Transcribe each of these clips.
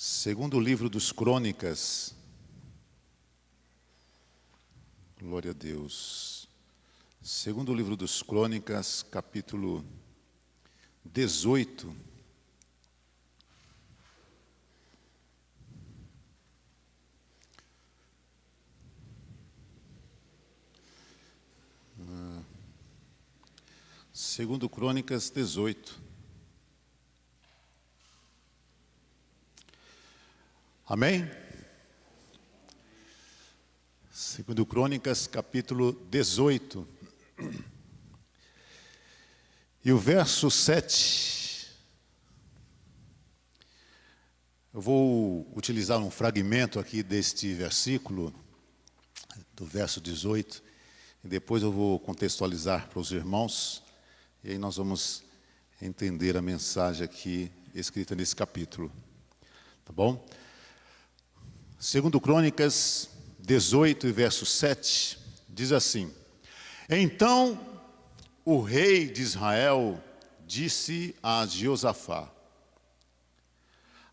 Segundo livro dos Crônicas, glória a Deus. Segundo livro dos Crônicas, capítulo 18. Segundo Crônicas 18. Amém? Segundo Crônicas, capítulo 18. E o verso 7. Eu vou utilizar um fragmento aqui deste versículo, do verso 18, e depois eu vou contextualizar para os irmãos, e aí nós vamos entender a mensagem aqui escrita nesse capítulo. Tá bom? Segundo Crônicas 18 e verso 7, diz assim: Então o rei de Israel disse a Jeosafá: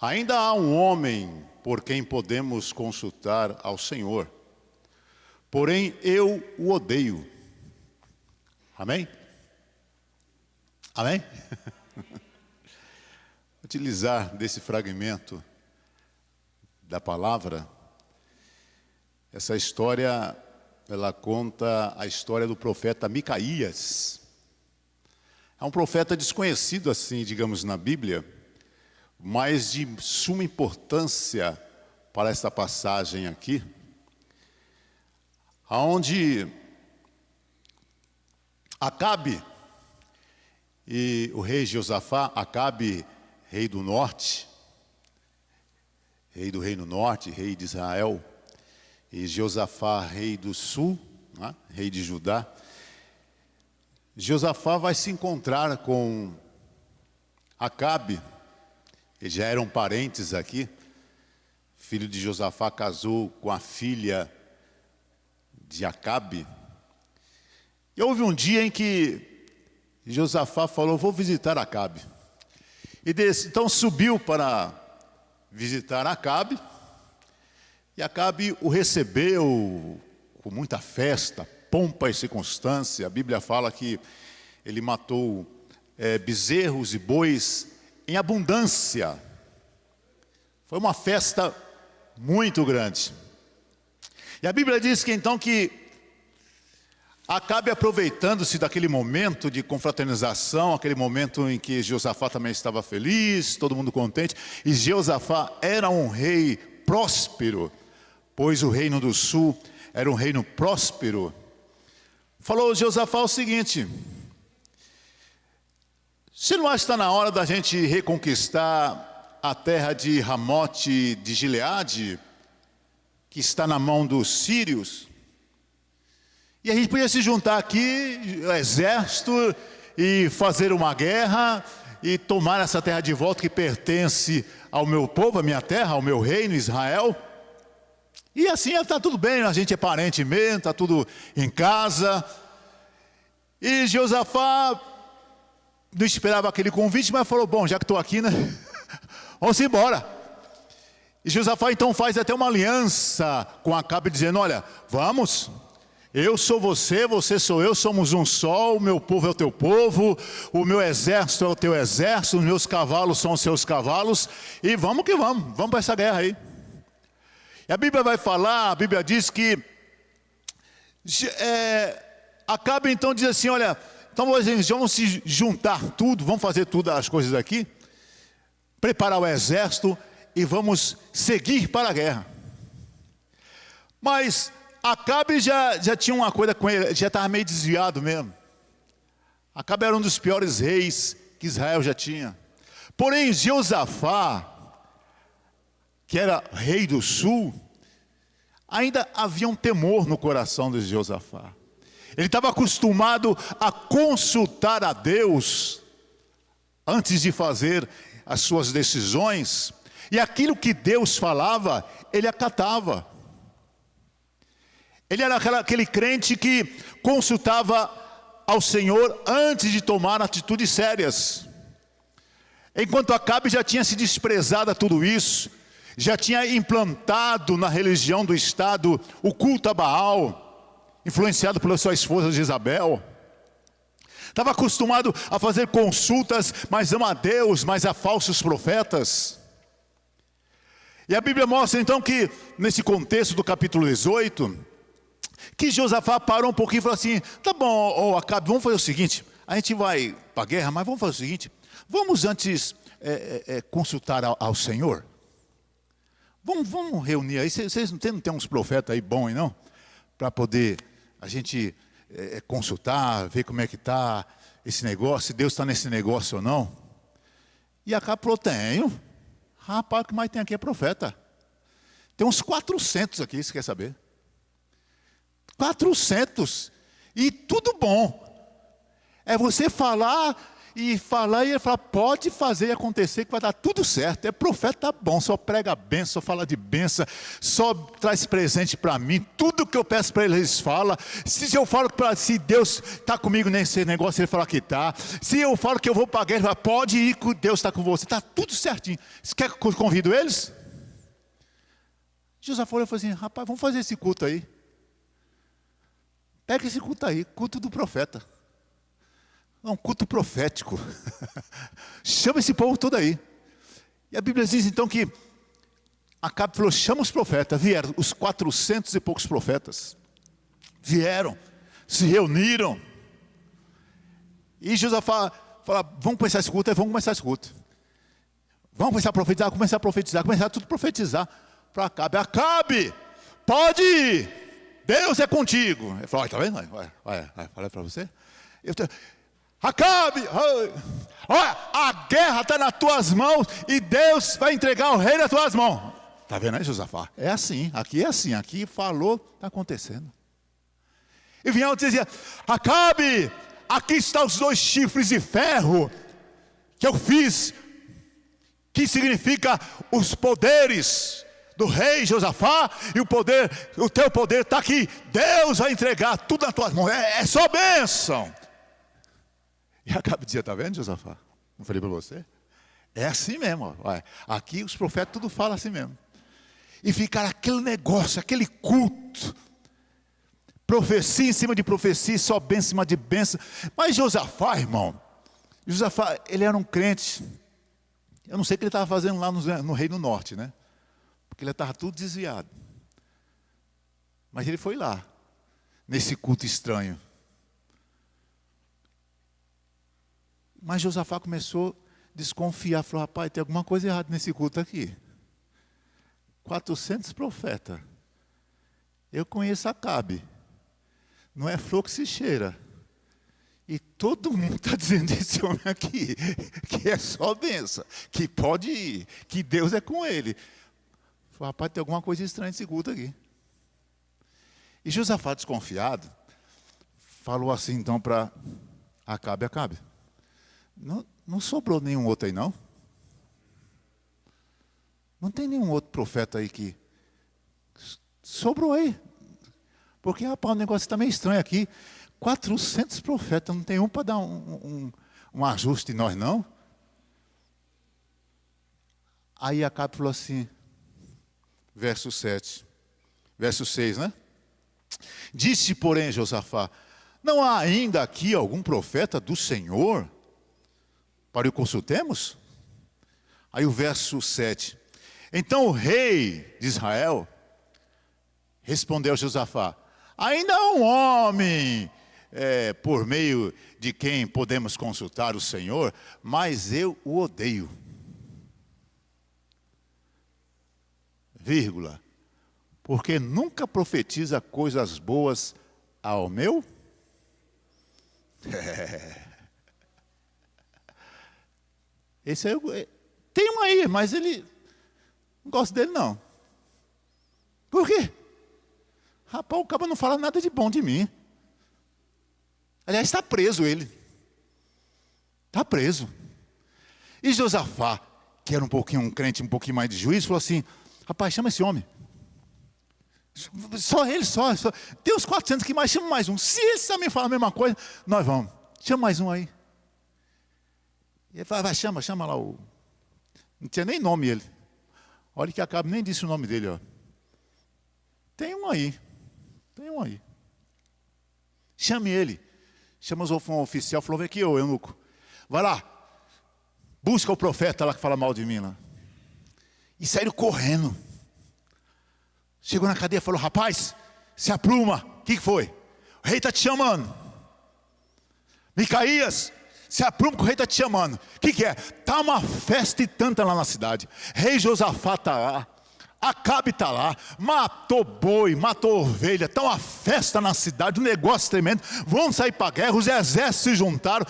Ainda há um homem por quem podemos consultar ao Senhor, porém eu o odeio. Amém? Amém? Utilizar desse fragmento da palavra, essa história, ela conta a história do profeta Micaías. É um profeta desconhecido assim, digamos, na Bíblia, mas de suma importância para esta passagem aqui, onde Acabe e o rei Josafá, Acabe, rei do norte, rei do reino norte, rei de Israel, e Josafá, rei do sul, né? Rei de Judá. Josafá vai se encontrar com Acabe, eles já eram parentes aqui. Filho de Josafá casou com a filha de Acabe. E houve um dia em que Josafá falou: vou visitar Acabe. E então subiu para visitar Acabe, e Acabe o recebeu com muita festa, pompa e circunstância. A Bíblia fala que ele matou bezerros e bois em abundância. Foi uma festa muito grande. E a Bíblia diz que então que Acabe, aproveitando-se daquele momento de confraternização, aquele momento em que Josafá também estava feliz, todo mundo contente, e Josafá era um rei próspero, pois o reino do sul era um reino próspero. Falou Josafá o seguinte: se não acha que está na hora da gente reconquistar a terra de Ramote de Gileade, que está na mão dos sírios? E a gente podia se juntar aqui, o exército, e fazer uma guerra, e tomar essa terra de volta que pertence ao meu povo, à minha terra, ao meu reino, Israel. E assim está tudo bem, a gente é parente mesmo, está tudo em casa. E Josafá não esperava aquele convite, mas falou: bom, já que estou aqui, né? Vamos embora. E Josafá então faz até uma aliança com Acabe, dizendo: olha, vamos. Eu sou você, você sou eu, somos um só, o meu povo é o teu povo, o meu exército é o teu exército, os meus cavalos são os seus cavalos, e vamos que vamos para essa guerra aí. E a Bíblia vai falar, a Bíblia diz que Acabe então diz assim: olha, então vamos se juntar tudo, vamos fazer todas as coisas aqui, preparar o exército e vamos seguir para a guerra. Mas Acabe já tinha uma coisa com ele, já estava meio desviado mesmo. Acabe era um dos piores reis que Israel já tinha. Porém, Josafá, que era rei do sul, ainda havia um temor no coração de Josafá. Ele estava acostumado a consultar a Deus antes de fazer as suas decisões, e aquilo que Deus falava, ele acatava. Ele era aquele crente que consultava ao Senhor antes de tomar atitudes sérias. Enquanto Acabe já tinha se desprezado a tudo isso, já tinha implantado na religião do Estado o culto a Baal, influenciado pela sua esposa Jezabel. Estava acostumado a fazer consultas, mas não a Deus, mas a falsos profetas. E a Bíblia mostra então que, nesse contexto do capítulo 18, que Josafá parou um pouquinho e falou assim: tá bom, Acabe, vamos fazer o seguinte, a gente vai para a guerra, mas vamos fazer o seguinte, vamos antes consultar ao Senhor. Vamos reunir aí, vocês não tem uns profetas aí bons aí não? Para poder a gente consultar, ver como é que está esse negócio, se Deus está nesse negócio ou não. E Acabe falou: tenho. Rapaz, o que mais tem aqui é profeta. Tem uns 400 aqui, você quer saber? 400. E tudo bom. É você falar e ele falar: pode fazer e acontecer que vai dar tudo certo. É profeta bom, só prega bênção, só fala de bênção, só traz presente para mim. Tudo que eu peço para eles fala. Se eu falo se Deus está comigo nesse negócio, ele fala que está. Se eu falo que eu vou para a guerra, ele fala: pode ir, que Deus está com você. Está tudo certinho. Você quer que eu convido eles? Josafá falou assim: rapaz, vamos fazer esse culto aí. Pega esse culto aí, culto do profeta. É um culto profético. Chama esse povo todo aí. E a Bíblia diz então que Acabe falou: chama os profetas. Vieram os 400 e poucos profetas. Vieram, se reuniram. E Josafá fala: vamos começar esse culto, vamos começar esse culto. Vamos começar a profetizar, começar tudo a profetizar para Acabe. Acabe, pode ir, Deus é contigo. Ele falou: está vendo? Falei para você. Acabe, olha, a guerra está nas tuas mãos e Deus vai entregar o rei nas tuas mãos. Está vendo aí, Josafá? É assim, aqui falou, está acontecendo. E vinha outro e dizia: Acabe, aqui estão os 2 chifres de ferro que eu fiz, que significa os poderes do rei Josafá, e o teu poder está aqui. Deus vai entregar tudo nas tuas mãos, é só bênção. E Acabe dizia: está vendo, Josafá? Não falei para você? É assim mesmo. Ó. Aqui os profetas tudo falam assim mesmo. E ficar aquele negócio, aquele culto. Profecia em cima de profecia, só bênção em cima de bênção. Mas Josafá, irmão, ele era um crente. Eu não sei o que ele estava fazendo lá no Reino Norte, né? Porque ele estava tudo desviado. Mas ele foi lá, nesse culto estranho. Mas Josafá começou a desconfiar, falou: rapaz, tem alguma coisa errada nesse culto aqui. 400 profetas. Eu conheço Acabe. Não é flor que se cheira. E todo mundo está dizendo desse homem aqui, que é só bênção, que pode ir, que Deus é com ele. Falei: rapaz, tem alguma coisa estranha nesse culto aqui. E Josafá, desconfiado, falou assim então para Acabe: não sobrou nenhum outro aí não? Não tem nenhum outro profeta aí que sobrou aí? Porque, rapaz, o negócio está meio estranho aqui. 400 profetas, não tem um para dar um ajuste em nós não? Aí Acabe falou assim, verso 6, né? Disse, porém, Josafá: não há ainda aqui algum profeta do Senhor para o consultemos? Aí o verso 7. Então o rei de Israel respondeu a Josafá: ainda há um homem por meio de quem podemos consultar o Senhor, mas eu o odeio. Vírgula. Porque nunca profetiza coisas boas ao meu. Esse aí, tem um aí, mas ele não gosta dele não. Por quê? Rapaz, o cara não fala nada de bom de mim. Aliás, está preso ele. Está preso. E Josafá, que era um crente um pouquinho mais de juízo, falou assim: rapaz, chama esse homem. Só ele, só. Tem uns 400 que mais, chama mais um. Se eles também falam a mesma coisa, nós vamos. Chama mais um aí. E ele fala: vai, chama lá o... Não tinha nem nome ele. Olha que Acabe nem disse o nome dele, ó. Tem um aí. Chame ele. Chama o oficial, falou, vem aqui, ô eunuco. Vai lá, busca o profeta lá que fala mal de mim lá. E saíram correndo. Chegou na cadeia e falou, rapaz, se apruma. O que foi? O rei está te chamando. Micaías, se apruma que o rei está te chamando. O que é? Está uma festa e tanta lá na cidade. Rei Josafá está lá. Acabe está lá, matou boi, matou ovelha, está uma festa na cidade, um negócio tremendo, vão sair para a guerra, os exércitos se juntaram,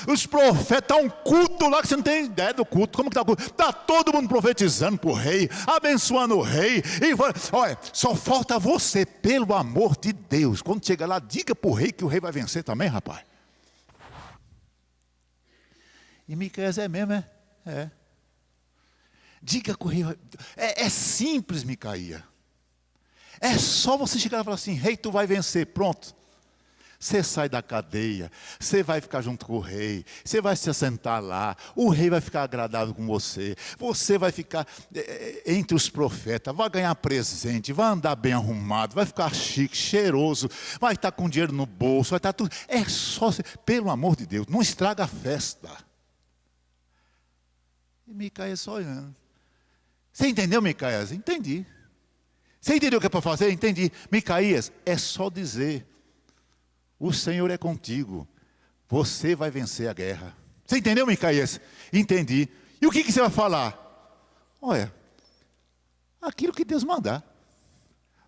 os profetas, está um culto lá que você não tem ideia do culto, como que está o culto? Está todo mundo profetizando para o rei, abençoando o rei, e olha, só falta você, pelo amor de Deus, quando chega lá, diga para o rei que o rei vai vencer também, rapaz. E Micaías é mesmo, é? É. Diga que o rei vai... É simples, Micaías. É só você chegar e falar assim, rei, tu vai vencer, pronto. Você sai da cadeia, você vai ficar junto com o rei, você vai se assentar lá, o rei vai ficar agradável com você, você vai ficar entre os profetas, vai ganhar presente, vai andar bem arrumado, vai ficar chique, cheiroso, vai estar com dinheiro no bolso, vai estar tudo. É só, pelo amor de Deus, não estraga a festa. E Micaías só olhando. Você entendeu, Micaías? Entendi. Você entendeu o que é para fazer? Entendi. Micaías, é só dizer, o Senhor é contigo, você vai vencer a guerra. Você entendeu, Micaías? Entendi. E o que você vai falar? Olha, aquilo que Deus mandar.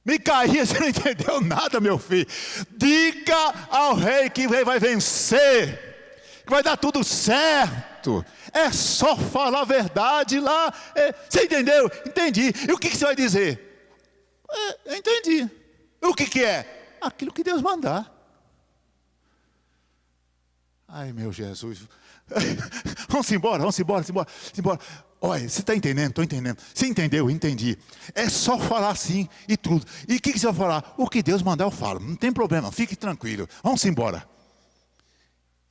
Micaías, você não entendeu nada, meu filho. Diga ao rei que o rei vai vencer, que vai dar tudo certo. É só falar a verdade lá. Você entendeu? Entendi. E o que você vai dizer? Eu entendi. E o que é? Aquilo que Deus mandar. Ai, meu Jesus. Vamos embora. Olha, você está entendendo? Estou entendendo. Você entendeu? Entendi. É só falar assim e tudo. E o que você vai falar? O que Deus mandar eu falo. Não tem problema, fique tranquilo. Vamos embora.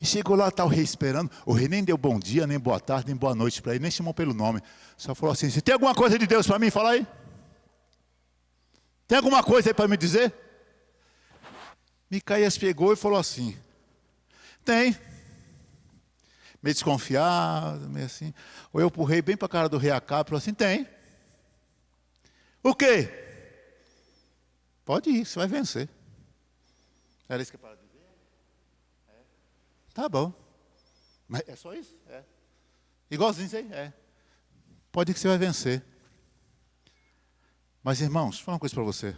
E chegou lá, está o rei esperando. O rei nem deu bom dia, nem boa tarde, nem boa noite para ele, nem chamou pelo nome. Só falou assim, se tem alguma coisa de Deus para mim, fala aí. Tem alguma coisa aí para me dizer? Micaías pegou e falou assim, tem. Meio desconfiado, meio assim. Olhou para o rei, bem para a cara do rei Acabe, falou assim, tem. O quê? Pode ir, você vai vencer. Era isso que eu falava. Tá bom. Mas é só isso? É. Igualzinho isso aí? É. Pode ir que você vai vencer. Mas irmãos, vou falar uma coisa para você.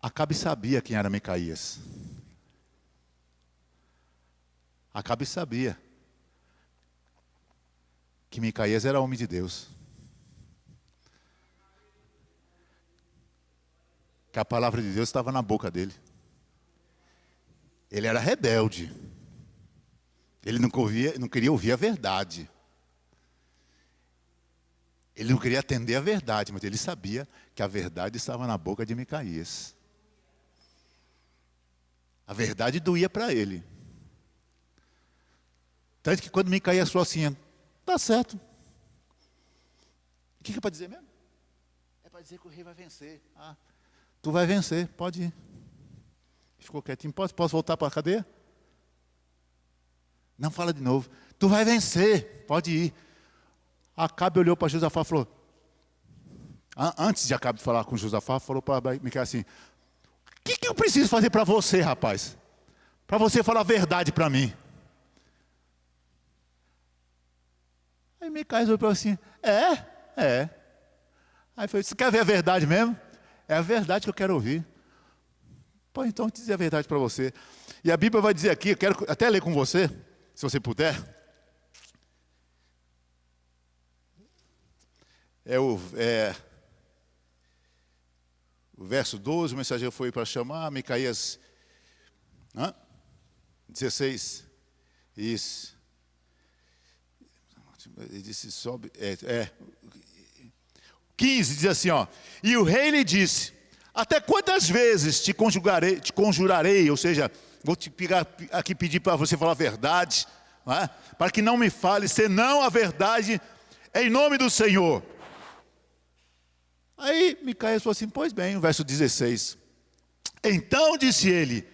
Acabe sabia quem era Micaías. Acabe sabia que Micaías era homem de Deus. Que a palavra de Deus estava na boca dele. Ele era rebelde. Ele não queria ouvir a verdade. Ele não queria atender a verdade, mas ele sabia que a verdade estava na boca de Micaías. A verdade doía para ele. Tanto que quando Micaías falou assim, tá certo. O que é para dizer mesmo? É para dizer que o rei vai vencer. Ah, tu vai vencer, pode ir. Ficou quietinho, posso voltar para a cadeia? Não, fala de novo. Tu vai vencer, pode ir. Acabe olhou para Josafá e falou, antes de Acabe falar com Josafá, falou para Micaías assim, o que eu preciso fazer para você, rapaz? Para você falar a verdade para mim. Aí Micaías olhou para assim, é. Aí falou, você quer ver a verdade mesmo? É a verdade que eu quero ouvir. Pô, então dizer a verdade para você. E a Bíblia vai dizer aqui, eu quero até ler com você, se você puder. O verso 12, o mensageiro foi para chamar, Micaías 16. Isso. Ele disse, sobe. 15 diz assim, ó. E o rei lhe disse, até quantas vezes te conjurarei, ou seja, vou te pegar aqui pedir para você falar a verdade, não é? Para que não me fale, senão a verdade em nome do Senhor. Aí Micaías falou assim, pois bem, o verso 16. Então disse ele,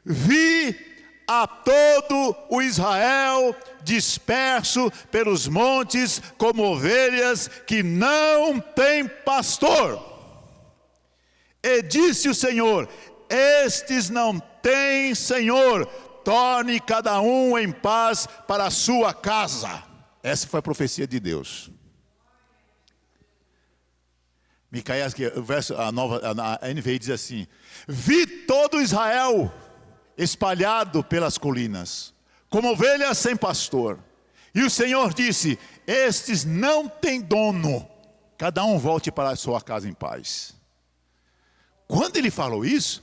vi a todo o Israel disperso pelos montes como ovelhas que não têm pastor. E disse o Senhor, estes não têm Senhor, torne cada um em paz para a sua casa. Essa foi a profecia de Deus. Micaías, o verso, a NVI diz assim, vi todo Israel espalhado pelas colinas, como ovelhas sem pastor. E o Senhor disse, estes não têm dono, cada um volte para a sua casa em paz. Quando ele falou isso,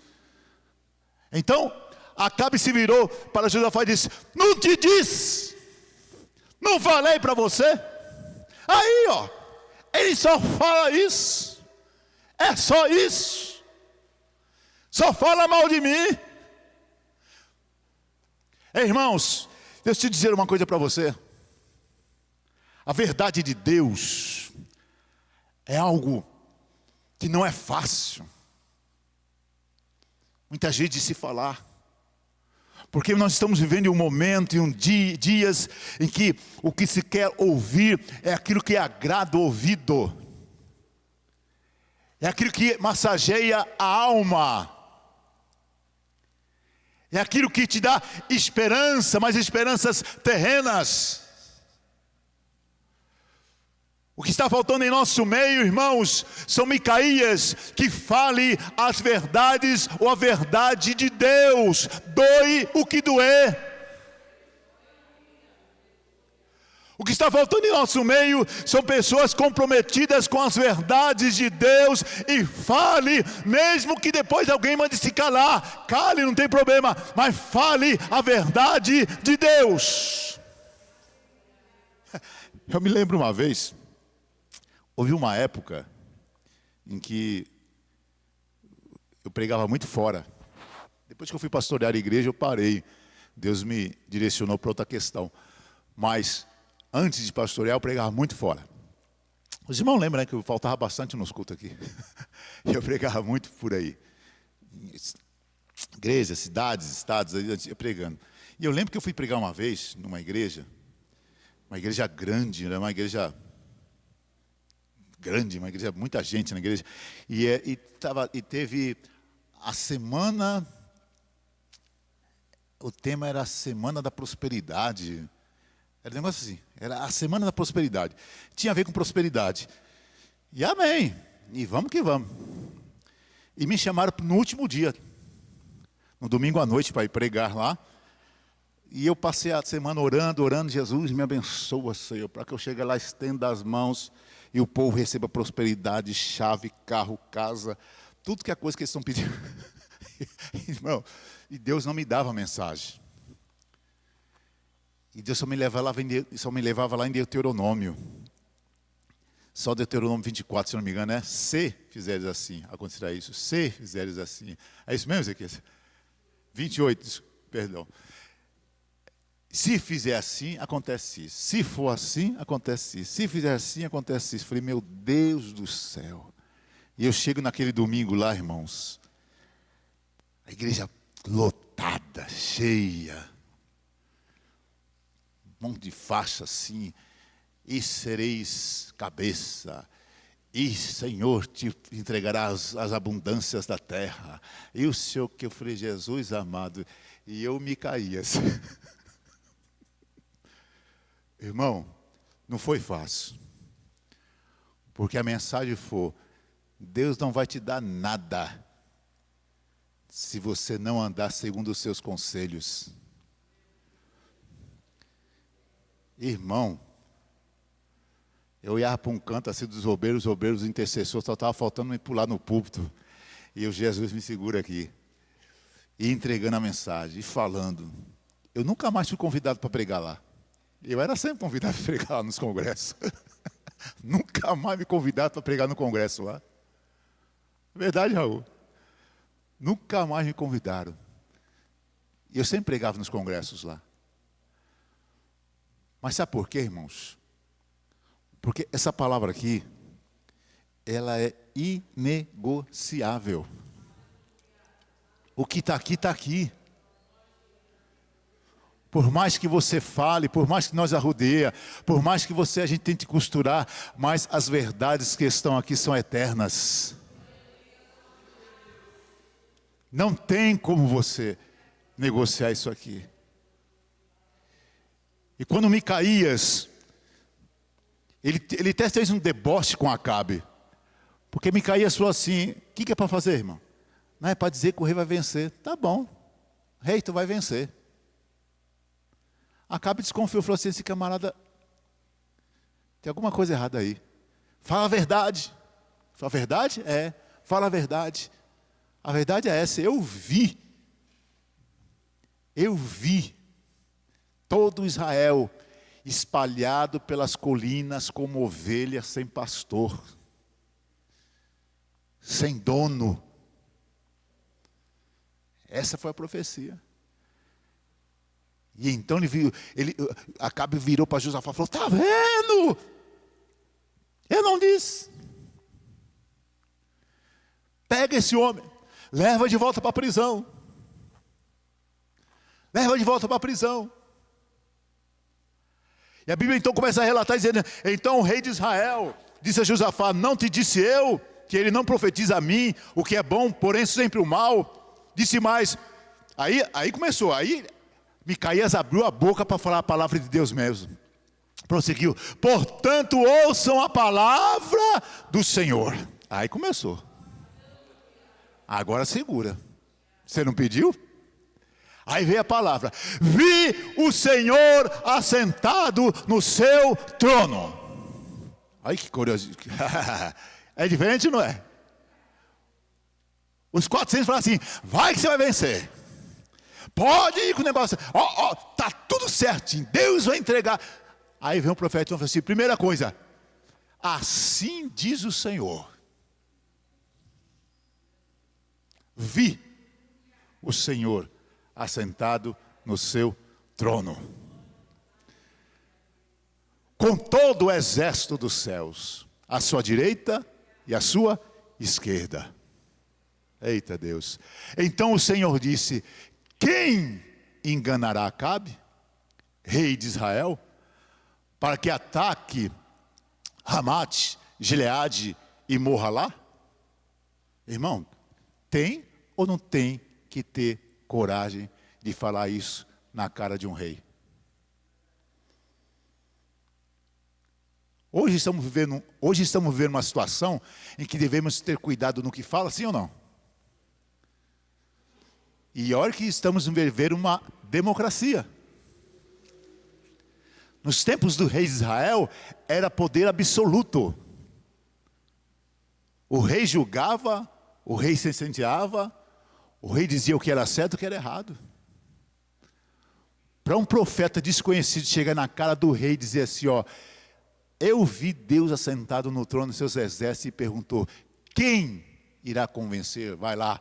então Acabe se virou para Josafá e disse, não te disse, não falei para você? Aí ó, ele só fala isso, é só isso, só fala mal de mim. Irmãos, deixa eu te dizer uma coisa para você. A verdade de Deus é algo que não é fácil, muitas vezes de se falar, porque nós estamos vivendo em um momento, em dias em que o que se quer ouvir é aquilo que agrada o ouvido, é aquilo que massageia a alma, é aquilo que te dá esperança, mas esperanças terrenas. O que está faltando em nosso meio, irmãos, são Micaías que fale as verdades ou a verdade de Deus, doe o que doer. O que está faltando em nosso meio são pessoas comprometidas com as verdades de Deus e fale, mesmo que depois alguém mande se calar, cale, não tem problema, mas fale a verdade de Deus. Eu me lembro uma vez, houve uma época em que eu pregava muito fora. Depois que eu fui pastorear a igreja, eu parei. Deus me direcionou para outra questão. Mas antes de pastorear, eu pregava muito fora. Os irmãos lembram, né, que eu faltava bastante nos cultos aqui. Eu pregava muito por aí. Igrejas, cidades, estados, eu pregando. E eu lembro que eu fui pregar uma vez numa igreja grande, né, uma igreja grande, uma igreja, muita gente na igreja, e teve a semana, o tema era a semana da prosperidade, era um negócio assim, era a semana da prosperidade, tinha a ver com prosperidade, e amém, e vamos que vamos, e me chamaram no último dia, no domingo à noite, para ir pregar lá, e eu passei a semana orando, Jesus me abençoa, Senhor, para que eu chegue lá, estenda as mãos, e o povo receba prosperidade, chave, carro, casa, tudo que é coisa que eles estão pedindo. Irmão, e Deus não me dava mensagem. E Deus só me levava lá em Deuteronômio. Só Deuteronômio 24, se não me engano, é se fizeres assim, acontecerá isso. Se fizeres assim. É isso mesmo, Ezequiel? 28, perdão. Se fizer assim, acontece isso. Se for assim, acontece isso. Se fizer assim, acontece isso. Falei, meu Deus do céu. E eu chego naquele domingo lá, irmãos. A igreja lotada, cheia. Um monte de faixa assim. E sereis cabeça. E Senhor te entregará as abundâncias da terra. E o Senhor que eu falei, Jesus amado. E eu me caía assim. Irmão, não foi fácil, porque a mensagem foi, Deus não vai te dar nada, se você não andar segundo os seus conselhos. Irmão, eu ia para um canto assim dos obreiros, intercessores, só estava faltando me pular no púlpito, e o Jesus me segura aqui, e entregando a mensagem, e falando. Eu nunca mais fui convidado para pregar lá. Eu era sempre convidado para pregar lá nos congressos. Nunca mais me convidaram para pregar no congresso lá. Verdade, Raul. Nunca mais me convidaram. E eu sempre pregava nos congressos lá. Mas sabe por quê, irmãos? Porque essa palavra aqui, ela é inegociável. O que está aqui, está aqui. Por mais que você fale, por mais que nós arrudeia, por mais que a gente tente costurar, mas as verdades que estão aqui são eternas. Não tem como você negociar isso aqui. E quando Micaías, ele até fez um deboche com Acabe. Porque Micaías falou assim, o que é para fazer, irmão? Não é para dizer que o rei vai vencer. Tá bom, rei, tu vai vencer. Acabe desconfiou, falou assim, esse camarada, tem alguma coisa errada aí. Fala a verdade. Fala a verdade? É, fala a verdade. A verdade é essa, eu vi todo Israel espalhado pelas colinas como ovelhas sem pastor, sem dono. Essa foi a profecia. E então Acabe virou para Josafá e falou, está vendo? Eu não disse. Pega esse homem, leva de volta para a prisão. Leva de volta para a prisão. E a Bíblia então começa a relatar dizendo, então o rei de Israel disse a Josafá, não te disse eu que ele não profetiza a mim o que é bom, porém sempre o mal? Disse mais. Aí começou, aí Micaías abriu a boca para falar a palavra de Deus mesmo. Prosseguiu, portanto ouçam a palavra do Senhor. Aí começou. Agora segura. Você não pediu? Aí veio a palavra, vi o Senhor assentado no seu trono. Ai que curioso. É diferente, não é? Os 400 falaram assim, vai que você vai vencer. Pode ir com o negócio, tá tudo certinho, Deus vai entregar. Aí vem um profeta e fala assim, primeira coisa, assim diz o Senhor. Vi o Senhor assentado no seu trono, com todo o exército dos céus, à sua direita e à sua esquerda. Eita Deus. Então o Senhor disse, quem enganará Acabe, rei de Israel, para que ataque Ramate, Gileade e morra lá? Irmão, tem ou não tem que ter coragem de falar isso na cara de um rei? Hoje estamos vivendo uma situação em que devemos ter cuidado no que fala, sim ou não? E olha que estamos vivendo uma democracia. Nos tempos do rei de Israel, era poder absoluto. O rei julgava, o rei sentenciava, o rei dizia o que era certo e o que era errado. Para um profeta desconhecido chegar na cara do rei e dizer assim, eu vi Deus assentado no trono dos seus exércitos e perguntou, quem irá convencer, vai lá,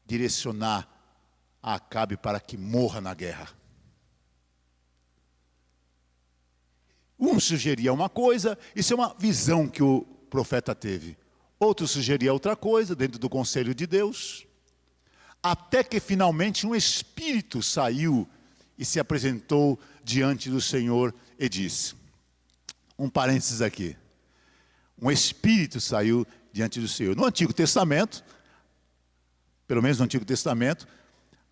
direcionar a Acabe para que morra na guerra? Um sugeria uma coisa, isso é uma visão que o profeta teve. Outro sugeria outra coisa, dentro do conselho de Deus. Até que finalmente um espírito saiu e se apresentou diante do Senhor e disse, um parênteses aqui, um espírito saiu diante do Senhor. No Antigo Testamento, pelo menos no Antigo Testamento,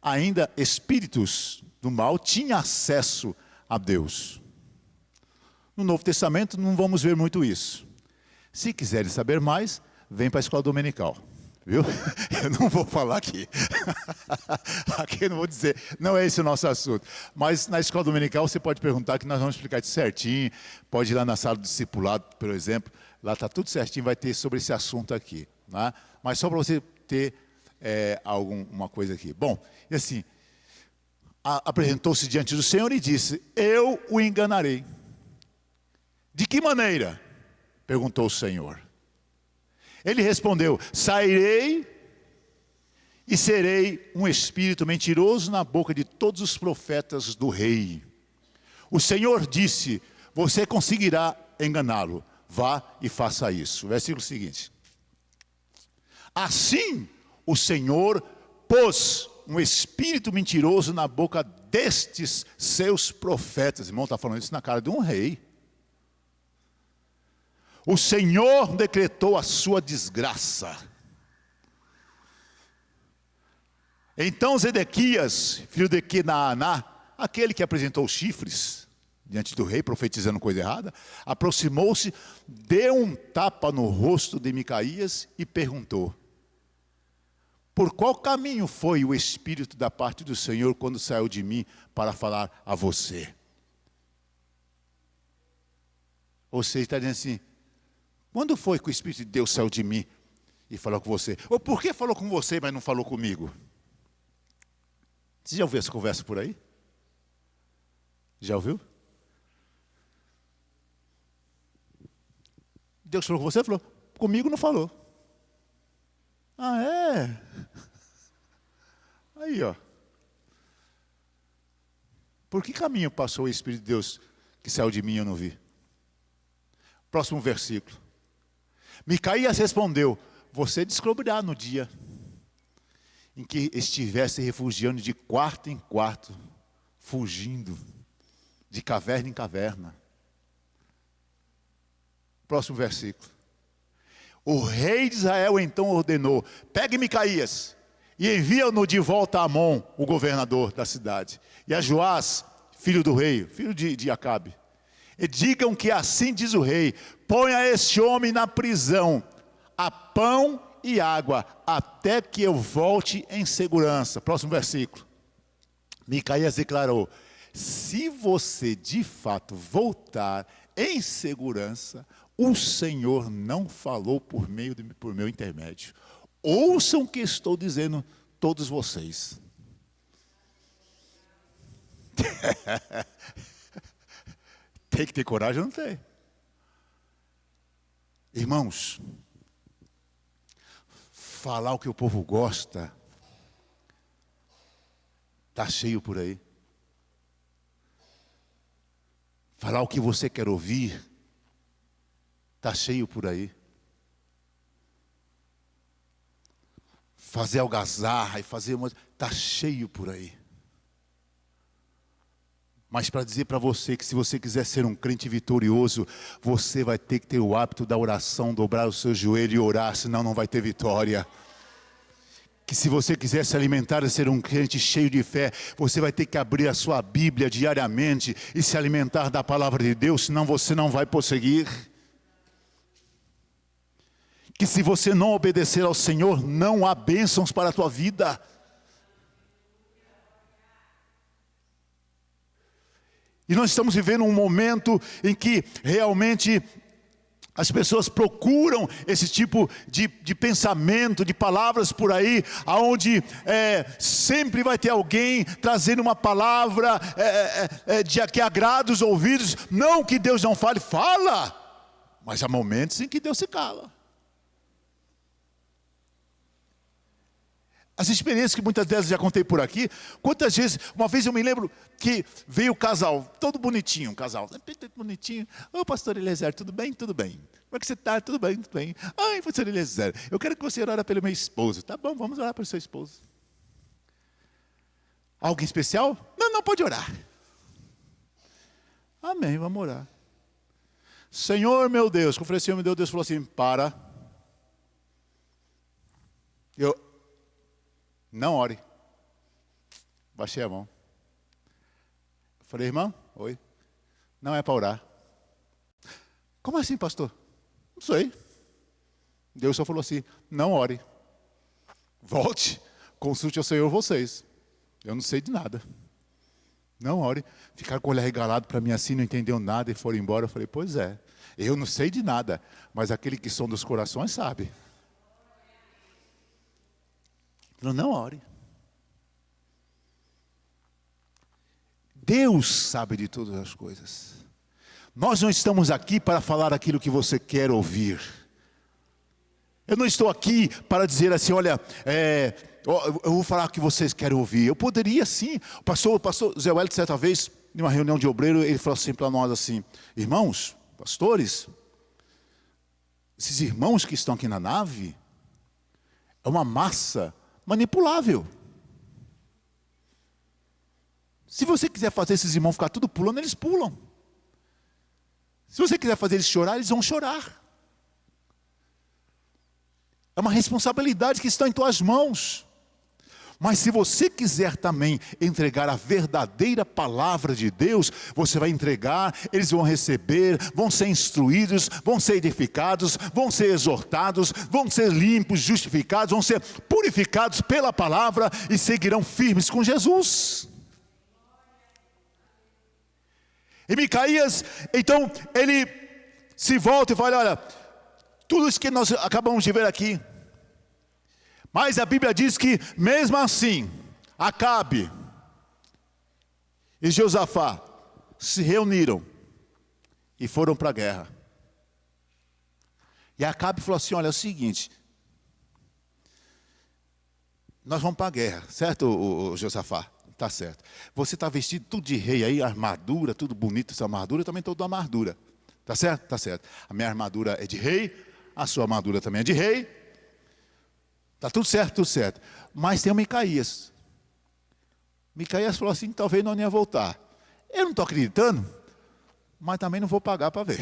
ainda espíritos do mal tinham acesso a Deus. No Novo Testamento não vamos ver muito isso. Se quiserem saber mais, vem para a escola dominical. Viu? Eu não vou falar aqui. Aqui eu não vou dizer, não é esse o nosso assunto. Mas na escola dominical você pode perguntar que nós vamos explicar isso certinho. Pode ir lá na sala do discipulado, por exemplo. Lá está tudo certinho, vai ter sobre esse assunto aqui. Né? Mas só para você ter alguma coisa aqui. Bom, e assim, apresentou-se diante do Senhor e disse, eu o enganarei. De que maneira? Perguntou o Senhor. Ele respondeu, sairei e serei um espírito mentiroso na boca de todos os profetas do rei. O Senhor disse, você conseguirá enganá-lo. Vá e faça isso. Versículo seguinte. Assim o Senhor pôs um espírito mentiroso na boca destes seus profetas. Irmão, está falando isso na cara de um rei. O Senhor decretou a sua desgraça. Então Zedequias, filho de Kenaaná, aquele que apresentou os chifres diante do rei, profetizando coisa errada, aproximou-se, deu um tapa no rosto de Micaías e perguntou: por qual caminho foi o Espírito da parte do Senhor quando saiu de mim para falar a você? Ou seja, está dizendo assim, quando foi que o Espírito de Deus saiu de mim e falou com você? Ou por que falou com você, mas não falou comigo? Você já ouviu essa conversa por aí? Já ouviu? Deus falou com você? Falou, comigo não falou. Ah, é? Aí, ó. Por que caminho passou o Espírito de Deus que saiu de mim e eu não vi? Próximo versículo. Micaías respondeu: você descobrirá no dia em que estiver se refugiando de quarto em quarto, fugindo de caverna em caverna. Próximo versículo. O rei de Israel então ordenou: pegue Micaías e envia-no de volta a Amon, o governador da cidade, e a Joás, filho do rei, filho de Acabe. E digam que assim diz o rei: ponha este homem na prisão, a pão e água, até que eu volte em segurança. Próximo versículo. Micaías declarou: se você de fato voltar em segurança, o Senhor não falou por meu intermédio. Ouçam o que estou dizendo, todos vocês. Tem que ter coragem, não tem? Irmãos, falar o que o povo gosta, está cheio por aí. Falar o que você quer ouvir, está cheio por aí. Fazer algazarra e fazer uma... está cheio por aí. Mas para dizer para você que se você quiser ser um crente vitorioso, você vai ter que ter o hábito da oração, dobrar o seu joelho e orar, senão não vai ter vitória. Que se você quiser se alimentar e ser um crente cheio de fé, você vai ter que abrir a sua Bíblia diariamente e se alimentar da palavra de Deus, senão você não vai prosseguir. Que se você não obedecer ao Senhor, não há bênçãos para a tua vida. E nós estamos vivendo um momento em que realmente as pessoas procuram esse tipo de pensamento, de palavras por aí, onde sempre vai ter alguém trazendo uma palavra que agrada os ouvidos. Não que Deus não fale, fala, mas há momentos em que Deus se cala. As experiências que muitas vezes já contei por aqui, quantas vezes, uma vez eu me lembro que veio o casal, todo bonitinho, um casal, bonitinho. Ô pastor Eliezer, tudo bem? Tudo bem. Como é que você está? Tudo bem, tudo bem. Ai, pastor Eliezer, eu quero que você ore pelo meu esposo. Tá bom, vamos orar pelo seu esposo. Algo especial? Não, pode orar. Amém, vamos orar. Senhor meu Deus, eu falei, Senhor meu Deus, Deus falou assim, para. Não ore. Baixei a mão. Falei, irmão, oi. Não é para orar. Como assim, pastor? Não sei. Deus só falou assim, não ore. Volte, consulte ao Senhor vocês. Eu não sei de nada. Não ore. Ficaram com o olho arregalado para mim assim, não entendeu nada e foram embora. Eu falei, pois é, eu não sei de nada, mas aquele que sonda os corações sabe. Não ore. Deus sabe de todas as coisas. Nós não estamos aqui para falar aquilo que você quer ouvir. Eu não estou aqui para dizer assim, olha, eu vou falar o que vocês querem ouvir. Eu poderia sim. O pastor Zé Wellington, certa vez, em uma reunião de obreiro, ele falou assim para nós assim, irmãos, pastores, esses irmãos que estão aqui na nave, é uma massa manipulável. Se você quiser fazer esses irmãos ficar tudo pulando, eles pulam. Se você quiser fazer eles chorar, eles vão chorar. É uma responsabilidade que está em tuas mãos. Mas se você quiser também entregar a verdadeira palavra de Deus, você vai entregar, eles vão receber, vão ser instruídos, vão ser edificados, vão ser exortados, vão ser limpos, justificados, vão ser purificados pela palavra e seguirão firmes com Jesus. E Micaías, então, ele se volta e fala, olha, tudo isso que nós acabamos de ver aqui, mas a Bíblia diz que mesmo assim, Acabe e Josafá se reuniram e foram para a guerra. E Acabe falou assim, olha, é o seguinte, nós vamos para a guerra, certo, o Josafá? Tá certo. Você está vestido tudo de rei aí, armadura, tudo bonito essa armadura, eu também estou de armadura. Tá certo? Tá certo. A minha armadura é de rei, a sua armadura também é de rei. Tá tudo certo, tudo certo. Mas tem o Micaías. Micaías falou assim, talvez não ia voltar. Eu não estou acreditando, mas também não vou pagar para ver.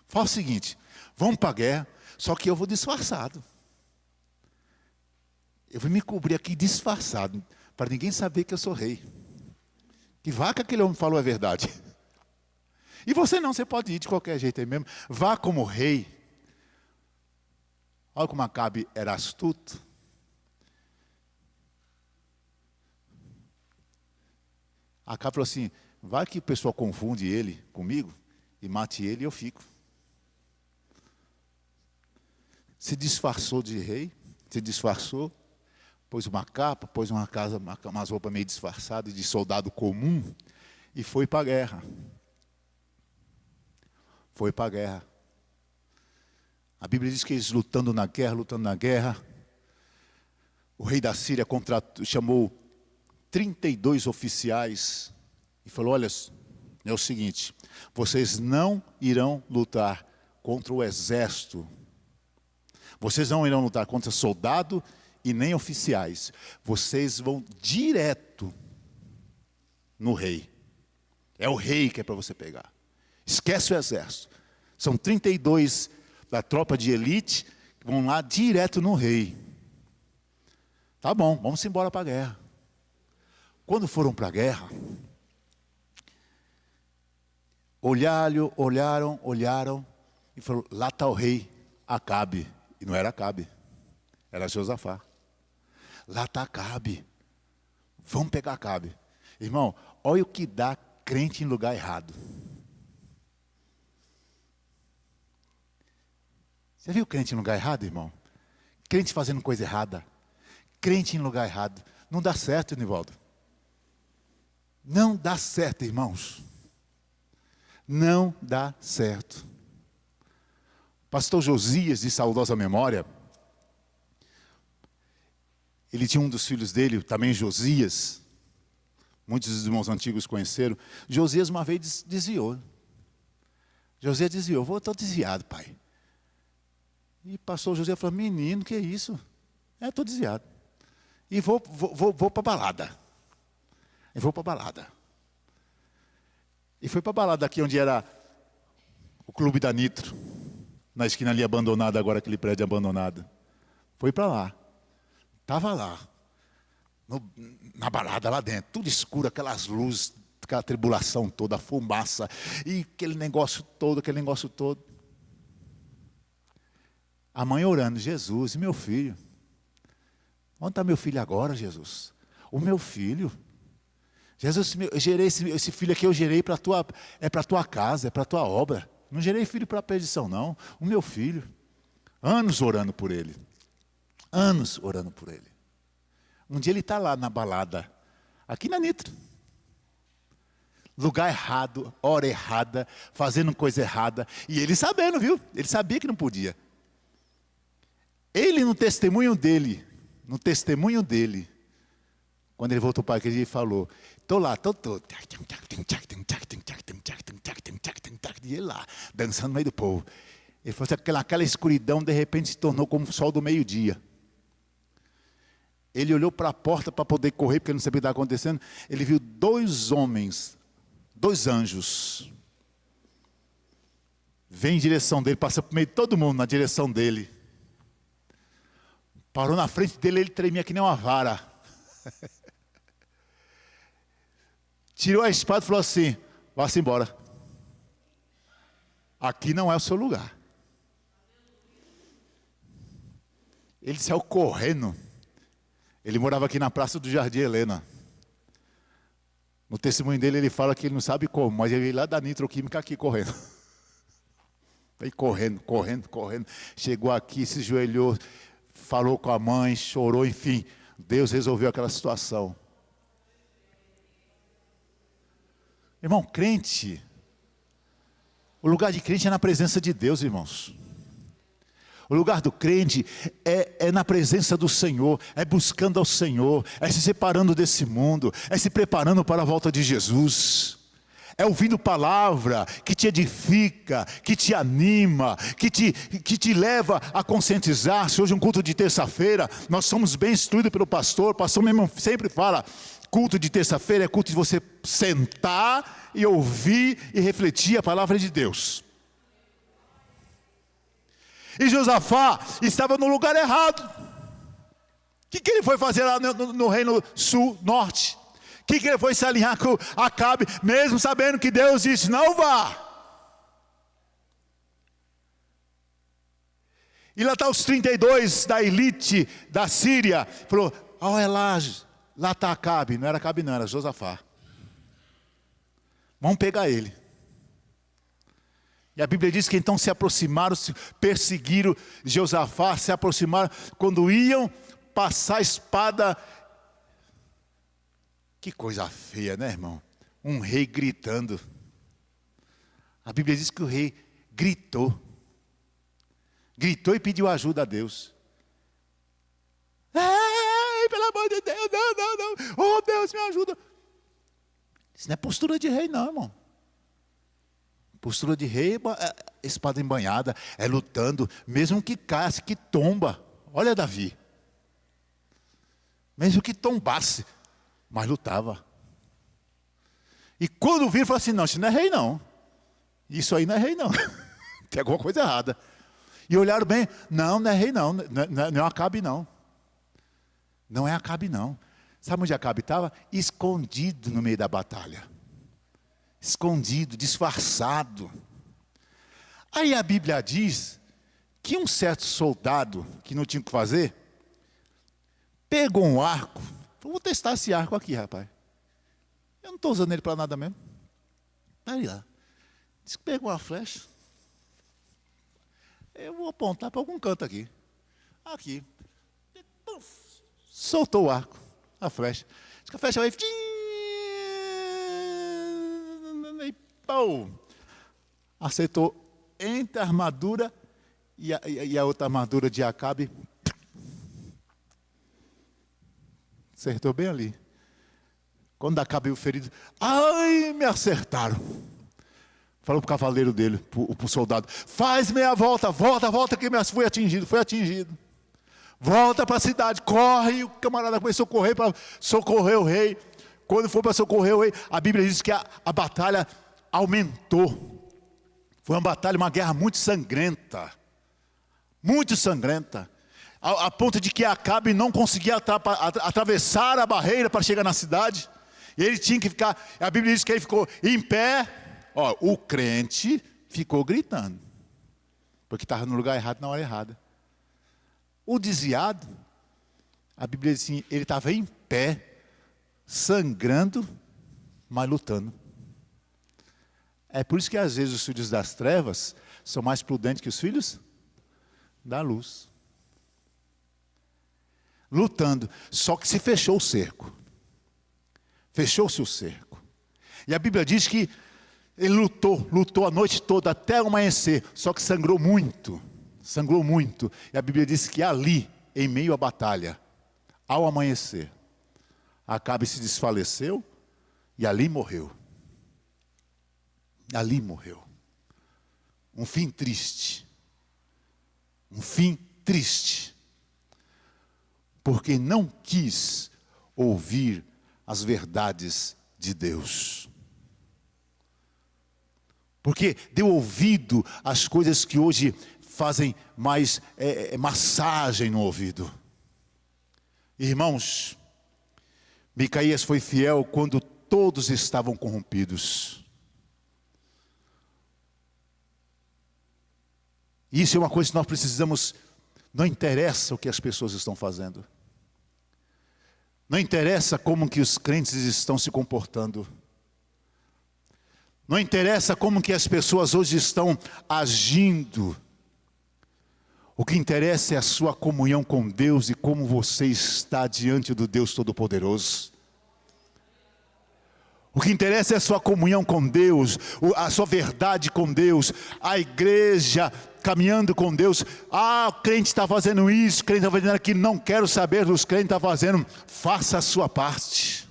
Fala o seguinte, vamos para a guerra, só que eu vou disfarçado. Eu vou me cobrir aqui disfarçado, para ninguém saber que eu sou rei. Que vá que aquele homem falou é verdade. E você não, você pode ir de qualquer jeito aí mesmo. Vá como rei. Olha como Acabe era astuto. Acabe falou assim, vai que o pessoal confunde ele comigo e mate ele e eu fico. Se disfarçou de rei, se disfarçou, pôs uma capa, pôs umas roupas meio disfarçadas de soldado comum e foi para a guerra. Foi para a guerra. A Bíblia diz que eles lutando na guerra, o rei da Síria chamou 32 oficiais e falou, olha, é o seguinte, vocês não irão lutar contra o exército, vocês não irão lutar contra soldado e nem oficiais, vocês vão direto no rei. É o rei que é para você pegar. Esquece o exército. São 32 da tropa de elite que vão lá direto no rei. Tá bom, vamos embora para a guerra. Quando foram para a guerra, olharam e falaram, lá está o rei Acabe. E não era Acabe, era Josafá. Lá está Acabe. Vamos pegar Acabe. Irmão, olha o que dá crente em lugar errado. Você viu crente em lugar errado, irmão? Crente fazendo coisa errada. Crente em lugar errado. Não dá certo, Nivaldo. Não dá certo, irmãos. Não dá certo. Pastor Josias, de saudosa memória, ele tinha um dos filhos dele, também Josias. Muitos dos irmãos antigos conheceram. Josias uma vez desviou. Josias desviou. Estou desviado, pai. E pastor José falou, menino, que é isso? Estou desviado. E vou para a balada. E foi para a balada aqui onde era o clube da Nitro. Na esquina ali abandonada, agora aquele prédio abandonado. Foi para lá. Estava lá. Na balada lá dentro. Tudo escuro, aquelas luzes, aquela tribulação toda, a fumaça. E aquele negócio todo. A mãe orando, Jesus, e meu filho? Onde está meu filho agora, Jesus? O meu filho? Jesus, eu gerei esse filho aqui, eu gerei para a tua casa, é para a tua obra. Não gerei filho para a perdição, não. O meu filho. Anos orando por ele. Um dia ele está lá na balada, aqui na Nitro. Lugar errado, hora errada, fazendo coisa errada. E ele sabendo, viu? Ele sabia que não podia. Ele no testemunho dele, quando ele voltou para a igreja, ele falou, Estou lá, estou. E ele lá, dançando no meio do povo. Ele falou assim, aquela escuridão de repente se tornou como o sol do meio-dia. Ele olhou para a porta para poder correr, porque ele não sabia o que estava acontecendo. Ele viu 2 homens, 2 anjos. Vem em direção dele, passa por meio de todo mundo na direção dele. Parou na frente dele, ele tremia que nem uma vara. Tirou a espada e falou assim, vá-se embora. Aqui não é o seu lugar. Ele saiu correndo. Ele morava aqui na Praça do Jardim Helena. No testemunho dele ele fala que ele não sabe como, mas ele veio lá da Nitroquímica aqui correndo. Veio correndo. Chegou aqui, se ajoelhou, falou com a mãe, chorou, enfim. Deus resolveu aquela situação. Irmão, crente, o lugar de crente é na presença de Deus, irmãos. O lugar do crente é na presença do Senhor, é buscando ao Senhor, é se separando desse mundo, é se preparando para a volta de Jesus. É ouvindo palavra que te edifica, que te anima, que te leva a conscientizar-se. Hoje é um culto de terça-feira, nós somos bem instruídos pelo pastor. O pastor mesmo sempre fala, culto de terça-feira é culto de você sentar e ouvir e refletir a palavra de Deus. E Josafá estava no lugar errado. O que ele foi fazer lá no reino sul, norte? O que ele foi se alinhar com Acabe, mesmo sabendo que Deus disse, não vá. E lá está os 32 da elite da Síria. Falou, olha lá está Acabe. Não era Acabe não, era Josafá. Vamos pegar ele. E a Bíblia diz que então se aproximaram, perseguiram Josafá, se aproximaram, quando iam passar a espada. Que coisa feia, né, irmão? Um rei gritando. A Bíblia diz que o rei gritou. Gritou e pediu ajuda a Deus. Ei, pelo amor de Deus, não. Oh, Deus, me ajuda. Isso não é postura de rei, não, irmão. Postura de rei é espada embanhada, é lutando, mesmo que casse, que tomba. Olha Davi. Mesmo que tombasse, mas lutava. E quando viram, falou assim, não, isso não é rei não. Isso aí não é rei não. Tem alguma coisa errada. E olharam bem, não é rei não, não é Acabe não. Não é Acabe não. Sabe onde Acabe estava? Escondido no meio da batalha. Escondido, disfarçado. Aí a Bíblia diz que um certo soldado, que não tinha o que fazer, pegou um arco. Vou testar esse arco aqui, rapaz. Eu não estou usando ele para nada mesmo. Aí lá. Diz que pegou uma flecha. Eu vou apontar para algum canto aqui. Aqui. E, puf, soltou o arco, a flecha. Diz que a flecha vai... E pau! Acertou entre a armadura e a outra armadura de Acabe. Acertou bem ali. Quando Acabe o ferido, ai, me acertaram. Falou para o cavaleiro dele, para o soldado, faz meia volta, volta que fui atingido. Volta para a cidade, corre. E o camarada começou a correr para socorrer o rei. Quando foi para socorrer o rei, a Bíblia diz que a batalha aumentou. Foi uma batalha, uma guerra muito sangrenta. Muito sangrenta. A ponto de que Acabe não conseguia atravessar a barreira para chegar na cidade. E ele tinha que ficar, a Bíblia diz que ele ficou em pé. Ó, o crente ficou gritando. Porque estava no lugar errado, na hora errada. O desviado, a Bíblia diz assim, ele estava em pé, sangrando, mas lutando. É por isso que às vezes os filhos das trevas são mais prudentes que os filhos da luz. Lutando, só que se fechou o cerco. Fechou-se o cerco. E a Bíblia diz que ele lutou a noite toda até o amanhecer, só que sangrou muito. E a Bíblia diz que ali, em meio à batalha, ao amanhecer, Acabe se desfaleceu, E ali morreu. Ali morreu. Um fim triste. Um fim triste. Porque não quis ouvir as verdades de Deus. Porque deu ouvido às coisas que hoje fazem mais massagem no ouvido. Irmãos, Micaías foi fiel quando todos estavam corrompidos. Isso é uma coisa que nós precisamos. Não interessa o que as pessoas estão fazendo. Não interessa como que os crentes estão se comportando. Não interessa como que as pessoas hoje estão agindo. O que interessa é a sua comunhão com Deus e como você está diante do Deus Todo-Poderoso. O que interessa é a sua comunhão com Deus, a sua verdade com Deus, a igreja caminhando com Deus. O crente está fazendo isso, o crente está fazendo aquilo, não quero saber dos crentes está fazendo. Faça a sua parte.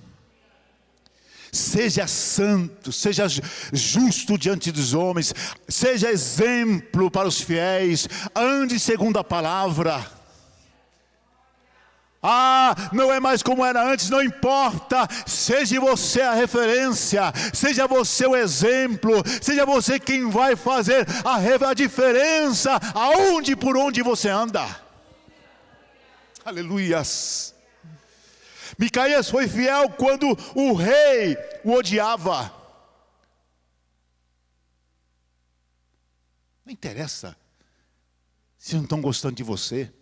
Seja santo, seja justo diante dos homens, seja exemplo para os fiéis, ande segundo a palavra. Não é mais como era antes, não importa, seja você a referência, seja você o exemplo, seja você quem vai fazer a diferença aonde por onde você anda. Aleluias. Micaías foi fiel quando o rei o odiava. Não interessa se não estão gostando de você.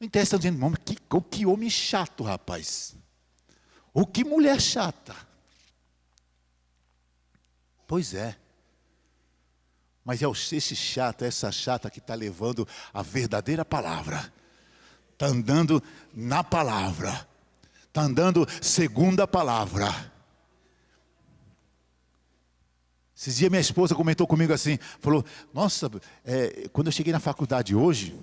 Não interessa, estão dizendo, que homem chato, rapaz. Ou que mulher chata. Pois é. Mas é esse chato, essa chata que está levando a verdadeira palavra. Está andando na palavra. Está andando segundo a palavra. Esses dias minha esposa comentou comigo assim, falou, nossa, quando eu cheguei na faculdade hoje,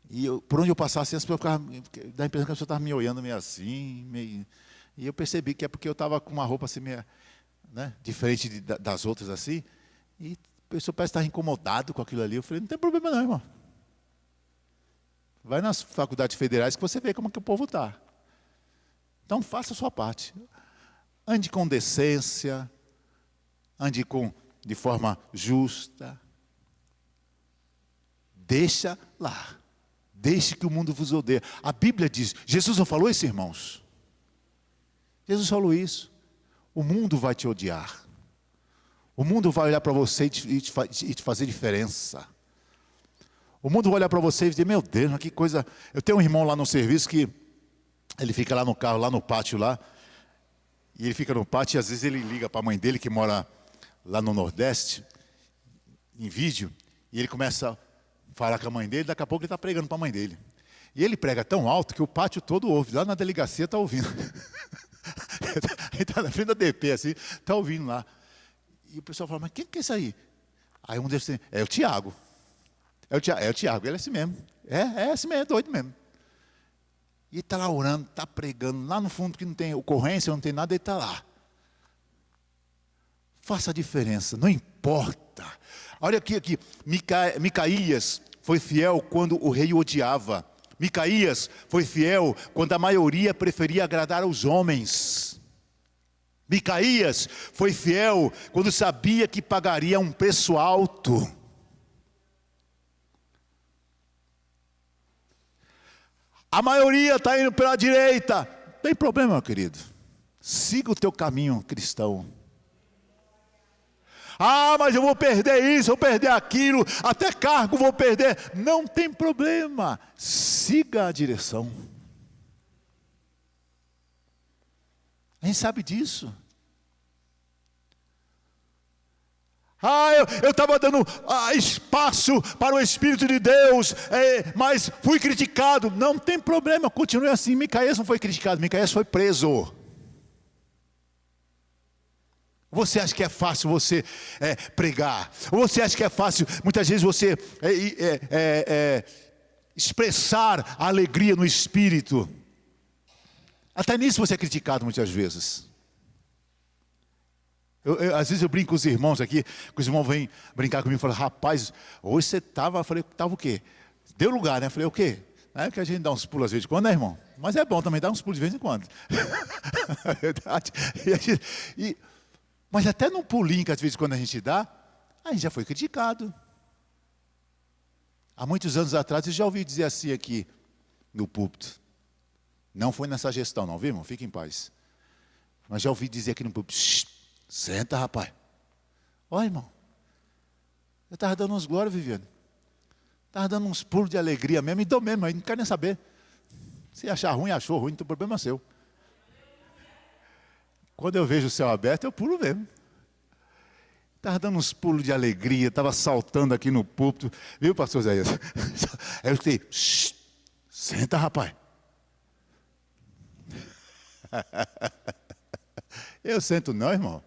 e por onde eu passasse, as pessoas ficavam, dá a impressão que a pessoa estava me olhando meio assim, e eu percebi que é porque eu estava com uma roupa assim, meio, né, diferente das outras assim, e a pessoa parece estar incomodado com aquilo ali. Eu falei, não tem problema não, irmão. Vai nas faculdades federais que você vê como que o povo está. Então faça a sua parte. Ande com decência, ande de forma justa. Deixa lá. Deixe que o mundo vos odeie. A Bíblia diz, Jesus não falou isso, irmãos? Jesus falou isso. O mundo vai te odiar. O mundo vai olhar para você e te fazer diferença. O mundo vai olhar para você e dizer, meu Deus, que coisa. Eu tenho um irmão lá no serviço que ele fica lá no carro, lá no pátio lá. E ele fica no pátio e às vezes ele liga para a mãe dele que mora lá no Nordeste, em vídeo. E ele começa a falar com a mãe dele, daqui a pouco ele está pregando para a mãe dele. E ele prega tão alto que o pátio todo ouve. Lá na delegacia está ouvindo. Ele está na frente da DP assim, está ouvindo lá. E o pessoal fala, mas quem que é isso aí? Aí um deles diz, é o Tiago. É o Tiago, ele é assim mesmo. É assim mesmo, é doido mesmo. E ele está lá orando, está pregando, lá no fundo que não tem ocorrência, não tem nada, ele está lá. Faça a diferença, não importa. Olha aqui. Micaías foi fiel quando o rei o odiava. Micaías foi fiel quando a maioria preferia agradar aos homens. Micaías foi fiel quando sabia que pagaria um preço alto. A maioria está indo pela direita. Não tem problema, meu querido. Siga o teu caminho cristão. Mas eu vou perder isso, vou perder aquilo, até cargo vou perder. Não tem problema. Siga a direção. A gente sabe disso. Eu estava dando espaço para o Espírito de Deus, mas fui criticado. Não tem problema, continue assim. Micaías não foi criticado, Micaías foi preso. Você acha que é fácil você pregar? Ou você acha que é fácil, muitas vezes, você expressar a alegria no Espírito? Até nisso você é criticado muitas vezes. Às vezes eu brinco com os irmãos aqui, que os irmãos vêm brincar comigo e falam, rapaz, hoje você estava, eu falei, estava o quê? Deu lugar, né? Eu falei, o quê? Não é que a gente dá uns pulos às vezes de quando, né, irmão? Mas é bom também dar uns pulos de vez em quando. É verdade. Mas até num pulinho que às vezes quando a gente dá, a gente já foi criticado. Há muitos anos atrás eu já ouvi dizer assim aqui no púlpito. Não foi nessa gestão não, viu, irmão? Fique em paz. Mas já ouvi dizer aqui no púlpito, senta, rapaz. Olha, irmão. Eu estava dando uns glórias, Viviane. Estava dando uns pulos de alegria mesmo, e dou mesmo, aí não quero nem saber. Se achar ruim, achou ruim, então o problema é seu. Quando eu vejo o céu aberto, eu pulo mesmo. Estava dando uns pulos de alegria, estava saltando aqui no púlpito. Viu, pastor Zé? Aí eu fiquei, senta, rapaz. Eu sento não, irmão.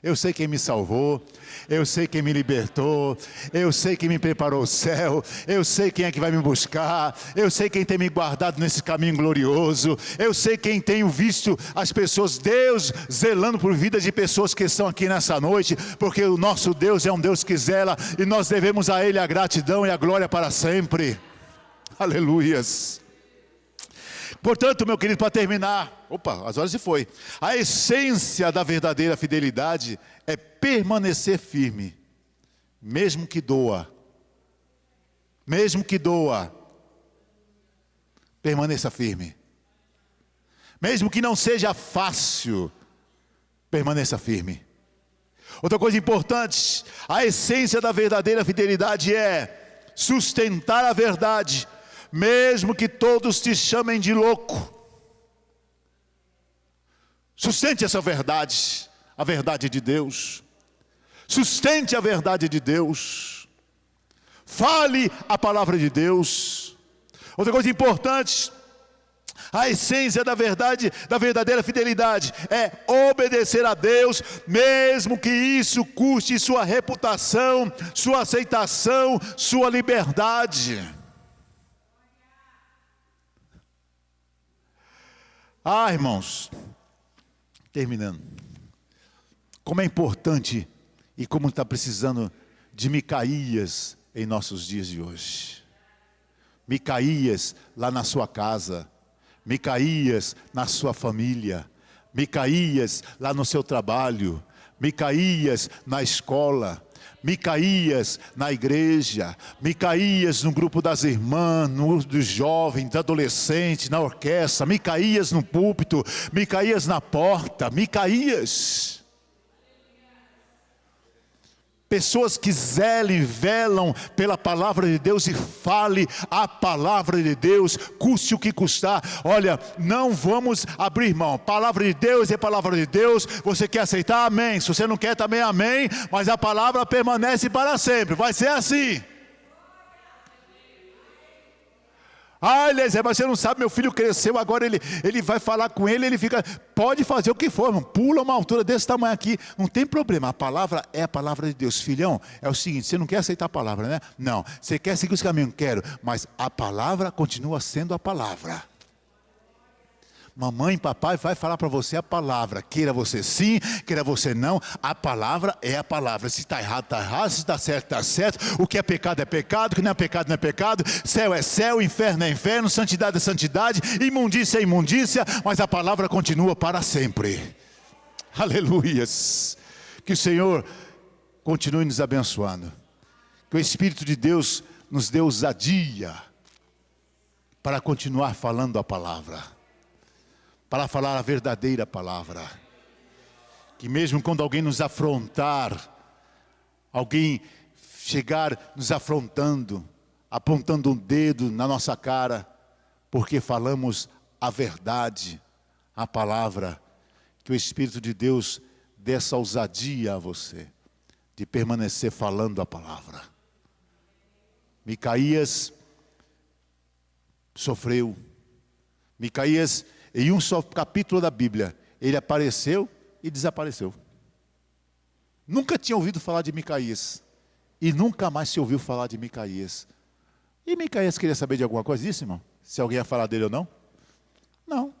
Eu sei quem me salvou, eu sei quem me libertou, eu sei quem me preparou o céu, eu sei quem é que vai me buscar, eu sei quem tem me guardado nesse caminho glorioso, eu sei quem tenho visto as pessoas, Deus zelando por vida de pessoas que estão aqui nessa noite, porque o nosso Deus é um Deus que zela e nós devemos a Ele a gratidão e a glória para sempre. Aleluias. Portanto, meu querido, para terminar, as horas se foi. A essência da verdadeira fidelidade é permanecer firme, mesmo que doa. Mesmo que doa, permaneça firme. Mesmo que não seja fácil, permaneça firme. Outra coisa importante, a essência da verdadeira fidelidade é sustentar a verdade, mesmo que todos te chamem de louco. Sustente essa verdade, a verdade de Deus. Sustente a verdade de Deus. Fale a palavra de Deus. Outra coisa importante, a essência da verdade, da verdadeira fidelidade é obedecer a Deus, mesmo que isso custe sua reputação, sua aceitação, sua liberdade. Irmãos, terminando, como é importante e como está precisando de Micaías em nossos dias de hoje. Micaías lá na sua casa, Micaías na sua família, Micaías lá no seu trabalho, Micaías na escola, Micaías na igreja, Micaías no grupo das irmãs, dos jovens, dos adolescentes, na orquestra, Micaías no púlpito, Micaías na porta, Micaías. Pessoas que zelem, velam pela palavra de Deus e fale a palavra de Deus, custe o que custar. Olha, não vamos abrir mão. Palavra de Deus é palavra de Deus. Você quer aceitar? Amém. Se você não quer também, amém. Mas a palavra permanece para sempre. Vai ser assim. Eliezer, mas você não sabe, meu filho cresceu, agora ele vai falar com ele fica, pode fazer o que for, irmão, pula uma altura desse tamanho aqui, não tem problema, a palavra é a palavra de Deus. Filhão, é o seguinte, você não quer aceitar a palavra, né? Não, você quer seguir os caminhos, quero, mas a palavra continua sendo a palavra. Mamãe e papai vai falar para você a palavra, queira você sim, queira você não, a palavra é a palavra. Se está errado, está errado, se está certo, está certo, o que é pecado, o que não é pecado, não é pecado, céu é céu, inferno é inferno, santidade é santidade, imundícia é imundícia, mas a palavra continua para sempre. Aleluias. Que o Senhor continue nos abençoando, que o Espírito de Deus nos dê ousadia para continuar falando a palavra, para falar a verdadeira palavra, que mesmo quando alguém nos afrontar, alguém chegar nos afrontando, apontando um dedo na nossa cara, porque falamos a verdade, a palavra, que o Espírito de Deus dê essa ousadia a você, de permanecer falando a palavra. Micaías sofreu, Micaías, em um só capítulo da Bíblia, ele apareceu e desapareceu. Nunca tinha ouvido falar de Micaías. E nunca mais se ouviu falar de Micaías. E Micaías queria saber de alguma coisa disso, irmão? Se alguém ia falar dele ou não? Não.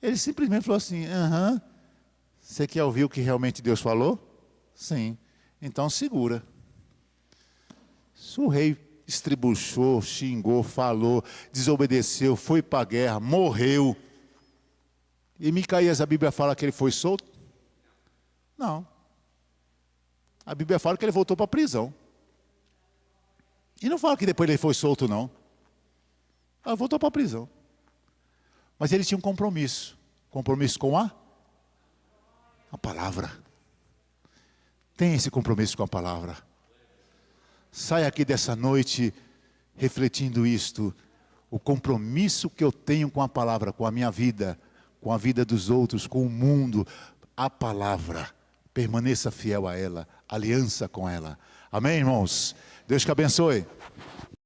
Ele simplesmente falou assim: aham, você quer ouvir o que realmente Deus falou? Sim, então segura. O rei estribuchou, xingou, falou, desobedeceu, foi para a guerra, morreu. E Micaías, a Bíblia fala que ele foi solto? Não. A Bíblia fala que ele voltou para a prisão. E não fala que depois ele foi solto, não. Ele voltou para a prisão. Mas ele tinha um compromisso. Compromisso com a palavra. Tem esse compromisso com a palavra. Sai aqui dessa noite refletindo isto. O compromisso que eu tenho com a palavra, com a minha vida, com a vida dos outros, com o mundo. A palavra. Permaneça fiel a ela. Aliança com ela. Amém, irmãos? Deus te abençoe.